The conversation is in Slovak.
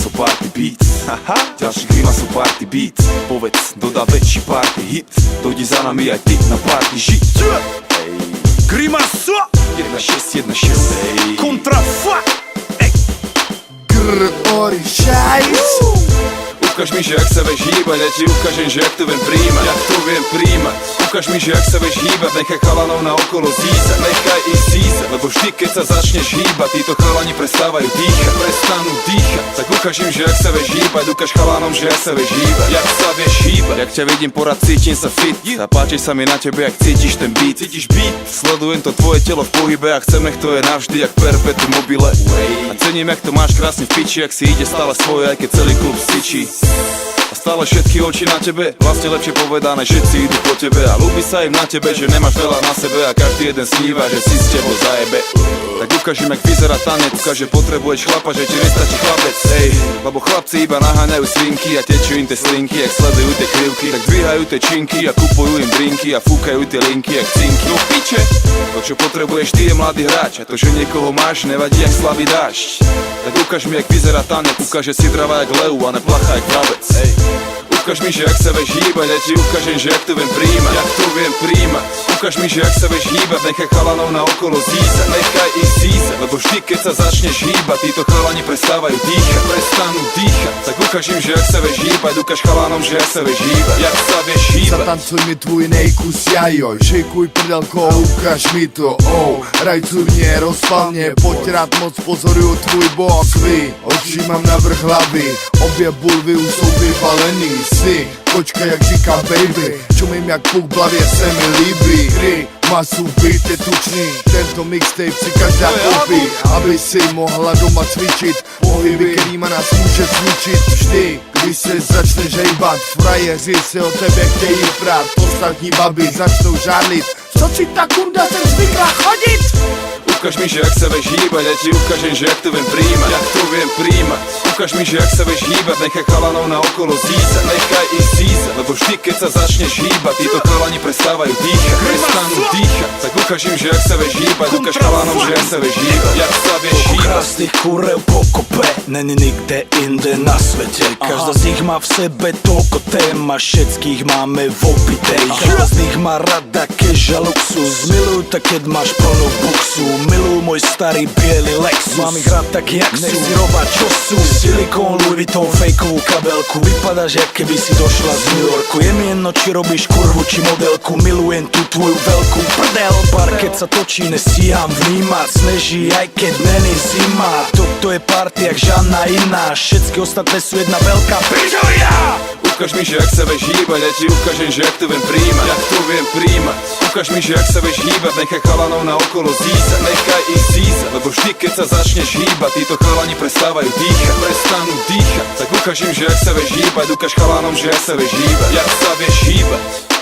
sú party beats. Ďalší grimasov party beat. Povedz, dodá väčší party hit. Dojdi za nami aj ty na party žiť. Grimaso 1-6, 1-6, Kontrafa Ori šajs. Ukáž mi, že ak sa vieš hýbať, ja ti ukážem, že ak to viem príjmať. Jak to viem príjmať. Ukáž mi, že ak sa vieš hýbať, nechaj chalanov na okolo zízať. Nechaj ich zízať, lebo vždy keď sa začneš hýbať, títo chalani prestávajú dýchať, prestanú dýchať. Tak ukáž im, že ak sa vieš hýbať, ukáž chalanom, že ak sa vieš hýbať. Jak sa vieš hýbať, jak ťa vidím porad, cítim sa fit. A páči sa mi na tebe, jak cítiš ten beat. Cítiš beat? Sledujem to tvoje telo v pohybe a chcem, nech to je navždy, jak perpetuum mobile. A cením, jak to máš krásne v piči, jak si ide stále svoje, aj keď celý klub sičí. A stále všetky oči na tebe, vlastne lepšie povedané, všetci idú po tebe. A ľúbi sa im na tebe, že nemáš veľa na sebe a každý jeden sníva, že si s tebou zajebe. Tak ukáž im, jak vyzerá tanec, ukáž, že potrebuješ chlapa, že ti nestačí chlapec. Ej, lebo chlapci iba naháňajú svinky a tečú im tie slinky, jak sledujú tie krivky. Tak dvíhajú tie činky a kupujú im drinky a fúkajú tie linky, jak cinky. No piče, to čo potrebuješ ty je mladý hráč a to, že niekoho máš, nevadí jak slabý dážď. Tak ukáž mi, jak vyzerá tanec, ukáž, že si dravá jak leu a neplachá jak vrabec. Ej, ukáž mi, že ak sa vieš hýbať, ja ti ukážem, že jak to viem príjmať. Jak to viem príjmať. Ukáž mi, že ak sa vieš hýbať, nechaj chalanov na okolo zízať. Nechaj ich zízať, lebo vždy keď sa začneš hýbať, títo chalani prestávajú dýchať, prestanú dýchať. Tak ukáž im, že ak sa vieš hýbať, ukáž chalanom, že jak sa vieš hýbať. Jak sa vieš hýbať. Zatancuj mi tvůj nejkus jajoj, šejkuj prdelko, ukáž mi to, rajcurně, rozpalně, pojď rád moc pozoruju tvůj bok. Vy, oči mám navrch hlavy, obě bulvy už jsou vyvalený. Si, počkej jak říká baby, čumím jak puk v hlavě se mi líbí. Hry, masu, beat je tučný, tento mixtape si každá koupí, aby si mohla doma cvičit pohyby, kterýma nás může zničit. Vždy, když se začneš hejbat, frajeři se o tebe chtějí prát, ostatní baby začnou žádlit. Co si ta kunda sem zvykla chodit? Ukáž mi, že ak sa vieš hýbať, ja ti ukážem, že jak to viem príjmať. Jak to viem príjmať. Ukáž mi, že ak sa vieš hýbať, nechaj chalanov na okolo zízať. Nechaj ich zízať, lebo vždy keď sa začneš hýbať, títo chalani prestávajú dýchať, prestanú dýchať. Tak ukáž im, že ak sa vieš hýbať, ukáž chalanom, že jak sa vieš hýbať. Jak sa vieš hýbať. Krásnych kurev pokope, není nikde inde na svete. Každá z nich má v sebe toľko tém a všetkých máme v opitej. Každá z nich má rada cash a luxus, milujú tak keď máš plnú buksu. Milujú môj starý biely Lexus, mám ich rád tak jak sú, nech si robá čo sú. Silikón, Louis Vuitton, fejkovú kabelku, vypadáš jak keby si došla z New Yorku. Je mi jedno či robíš kurvu či modelku, milujem tú tvoju veľkú prdel. Parket sa točí, nestíham vnímať, sneží aj keď není zima. Toto je party jak žádna iná, všetky ostatné sú jedna veľká pičovina. Ukáž mi, že ak sa vieš hýbať, ja ti ukážem, že jak to viem príjmať. Jak to viem príjmať. Ukáž mi, že ak sa vieš hýbať, nechaj chalanov na okolo zízať. Nechaj ich zízať, lebo vždy keď sa začneš hýbať, títo chalani prestávajú dýchať, prestanú dýchať. Tak ukáž im, že ak sa vieš hýbať, ukáž chalanom, že jak sa vieš hýbať. Jak sa vieš hýbať.